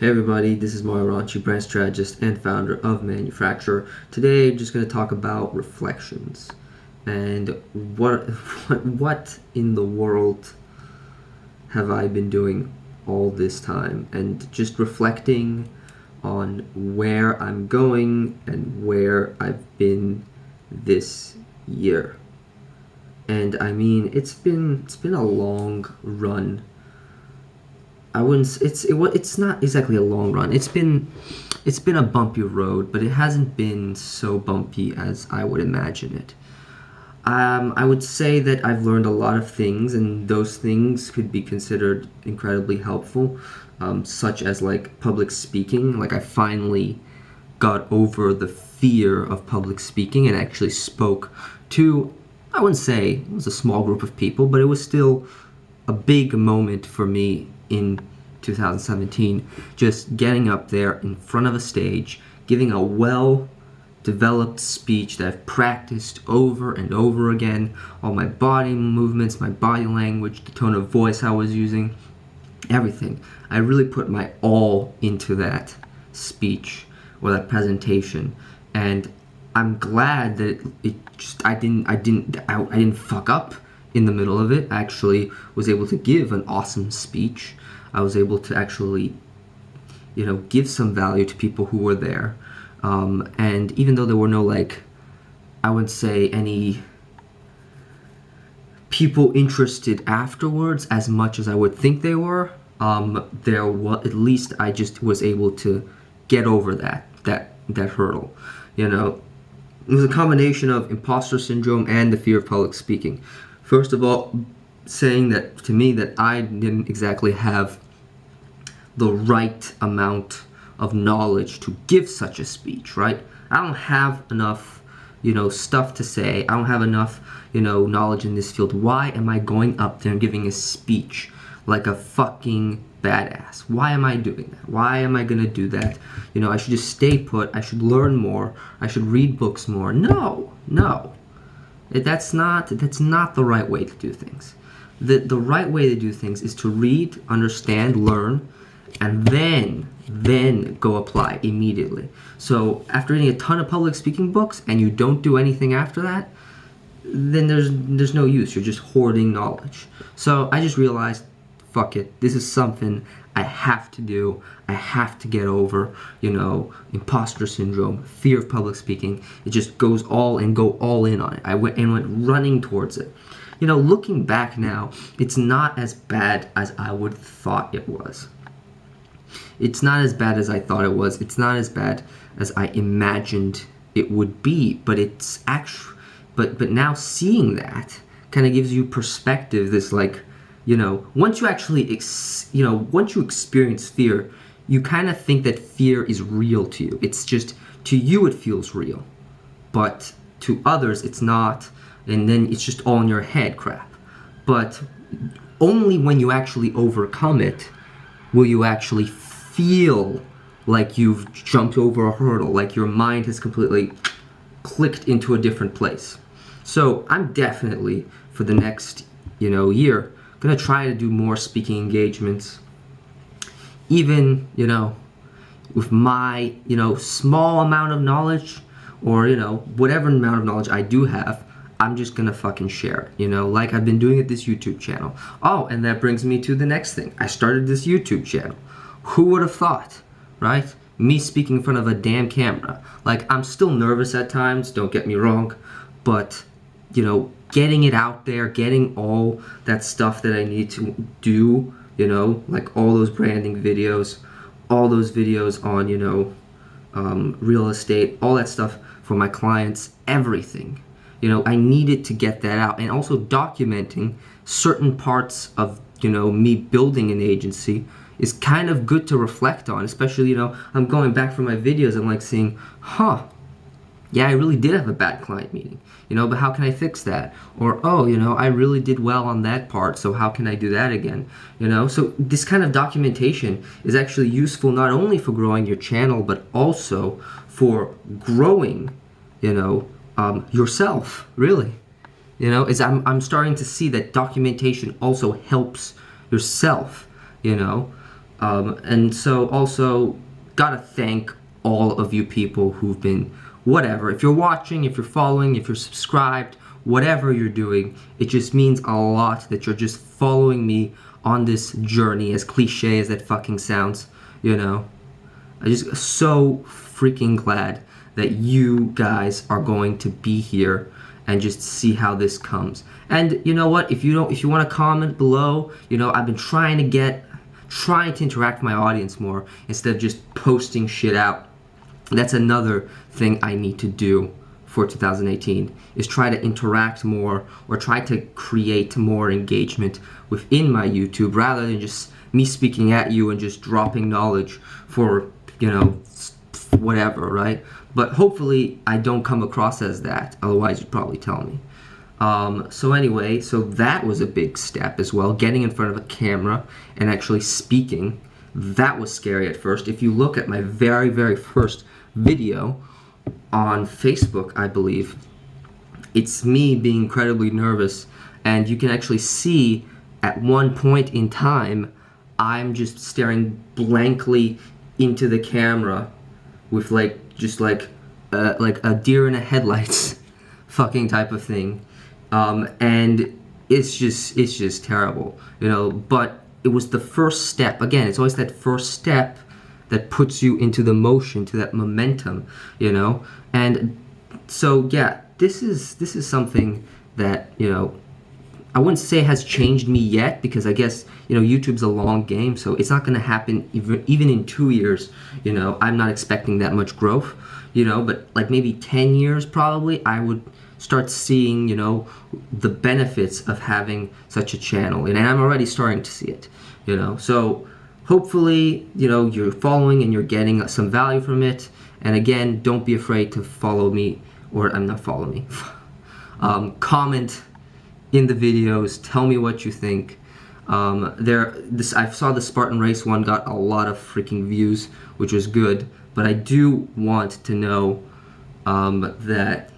Hey everybody, this is Mario Ranchi, brand strategist and founder of Manufacturer. Today I'm just going to talk about reflections and what in the world have I been doing all this time, and just reflecting on where I'm going and where I've been this year. And I mean, it's been a long run. I wouldn't. It's not exactly a long run. It's been a bumpy road, but it hasn't been so bumpy as I would imagine it. I would say that I've learned a lot of things, and those things could be considered incredibly helpful, such as like public speaking. Like I finally got over the fear of public speaking and actually spoke to, I wouldn't say it was a small group of people, but it was still a big moment for me in 2017, just getting up there in front of a stage, giving a well-developed speech that I've practiced over and over again, all my body movements, my body language, the tone of voice I was using, everything. I really put my all into that speech or that presentation, and I'm glad that I didn't fuck up in the middle of it. I actually was able to give an awesome speech. I was able to actually, give some value to people who were there. And even though there were no, I would say, any people interested afterwards as much as I would think they were, there was, at least I just was able to get over that hurdle. It was a combination of imposter syndrome and the fear of public speaking. First of all, saying that to me that I didn't exactly have the right amount of knowledge to give such a speech, right? I don't have enough, stuff to say. I don't have enough, knowledge in this field. Why am I going up there and giving a speech like a fucking badass? Why am I doing that? Why am I gonna do that? I should just stay put. I should learn more. I should read books more. No. That's not the right way to do things. The right way to do things is to read, understand, learn, and then go apply immediately. So after reading a ton of public speaking books and you don't do anything after that, then there's no use. You're just hoarding knowledge. So I just realized, fuck it. This is something I have to do. I have to get over, imposter syndrome, fear of public speaking. It just go all in on it. I went running towards it. Looking back now, it's not as bad as I would have thought it was. It's not as bad as I thought it was. It's not as bad as I imagined it would be. But it's actually, but now seeing that kind of gives you perspective. This once you actually, once you experience fear, you kind of think that fear is real to you. It's just, to you it feels real, but to others it's not, and then it's just all in your head crap. But only when you actually overcome it will you actually feel like you've jumped over a hurdle, like your mind has completely clicked into a different place. So I'm definitely, for the next, year, gonna try to do more speaking engagements, even with my small amount of knowledge, or whatever amount of knowledge I do have. I'm just gonna fucking share it, like I've been doing at this YouTube channel. Oh, and that brings me to the next thing. I started this YouTube channel. Who would have thought, right? Me speaking in front of a damn camera. Like, I'm still nervous at times, don't get me wrong, but getting it out there, getting all that stuff that I need to do, like all those branding videos, all those videos on, real estate, all that stuff for my clients, everything. I needed to get that out, and also documenting certain parts of, me building an agency is kind of good to reflect on, especially, I'm going back from my videos and like seeing, yeah, I really did have a bad client meeting, but how can I fix that? Or, oh, I really did well on that part, so how can I do that again? So this kind of documentation is actually useful not only for growing your channel, but also for growing, yourself, really. I'm starting to see that documentation also helps yourself, And so also gotta thank all of you people who've been, whatever, if you're watching, if you're following, if you're subscribed, whatever you're doing, it just means a lot that you're just following me on this journey, as cliche as that fucking sounds, you know. I'm just so freaking glad that you guys are going to be here and just see how this comes. And you know what, if you want to comment below, you know, I've been trying to interact with my audience more instead of just posting shit out. That's another thing I need to do for 2018, is try to interact more, or try to create more engagement within my YouTube, rather than just me speaking at you and just dropping knowledge for, you know, whatever, right? But hopefully I don't come across as that, otherwise you'd probably tell me. So anyway, so that was a big step as well, getting in front of a camera and actually speaking. That was scary at first. If you look at my very, very first video on Facebook, I believe, it's me being incredibly nervous, and you can actually see at one point in time, I'm just staring blankly into the camera with just like a deer in the headlights fucking type of thing. And it's just terrible, you know, but it was the first step. Again, it's always that first step that puts you into the motion, to that momentum, you know. And so yeah, this is something that, you know, I wouldn't say has changed me yet, because I guess, you know, YouTube's a long game, so it's not gonna happen even in 2 years, you know. I'm not expecting that much growth, you know, but like maybe 10 years probably, I would start seeing, you know, the benefits of having such a channel, and I'm already starting to see it, you know. So hopefully, you know, you're following and you're getting some value from it. And again, don't be afraid to follow me, or I'm not follow me. Comment in the videos, tell me what you think. I saw the Spartan Race one got a lot of freaking views, which was good, but I do want to know that,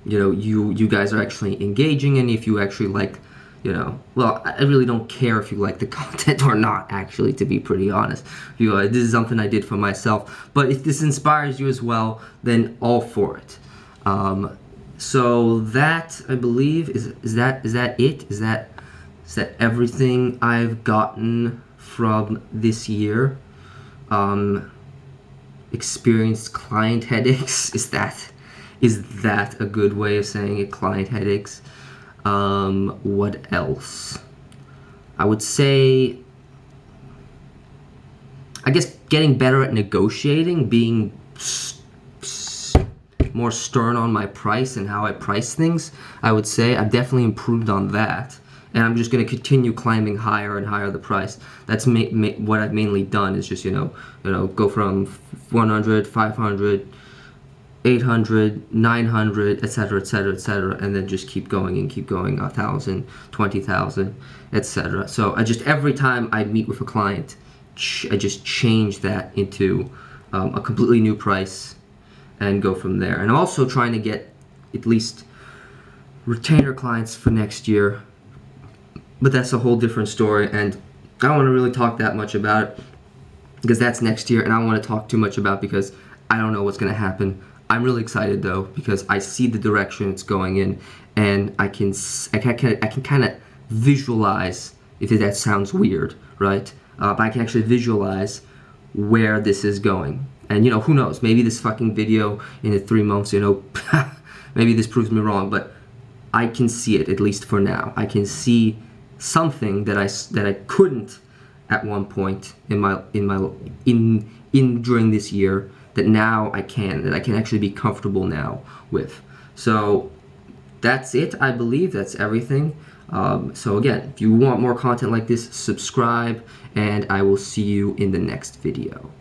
you know, you guys are actually engaging, and if you actually like, you know, well, I really don't care if you like the content or not, actually, to be pretty honest. This is something I did for myself, but if this inspires you as well, then all for it. So that, I believe, is that it? Is that everything I've gotten from this year? Experienced client headaches. Is that a good way of saying it? Client headaches. What else? I would say, I guess, getting better at negotiating, being more stern on my price and how I price things. I would say I've definitely improved on that, and I'm just going to continue climbing higher and higher the price. That's what I've mainly done, is just, you know, go from 100, 500, 800, 900, etc., etc., etc., and then just keep going and keep going, 1,000, 20,000, etc. So I just, every time I meet with a client, I just change that into a completely new price and go from there. And I'm also trying to get at least retainer clients for next year, but that's a whole different story, and I don't want to really talk that much about it, because that's next year, and I don't want to talk too much about it because I don't know what's going to happen. I'm really excited though, because I see the direction it's going in, and I can kind of visualize, if that sounds weird, right? But I can actually visualize where this is going. And, you know, who knows, maybe this fucking video in the 3 months, you know, maybe this proves me wrong, but I can see it, at least for now. I can see something that I couldn't at one point during this year, that now I can actually be comfortable now with. So that's it, I believe. That's everything. So again, if you want more content like this, subscribe, and I will see you in the next video.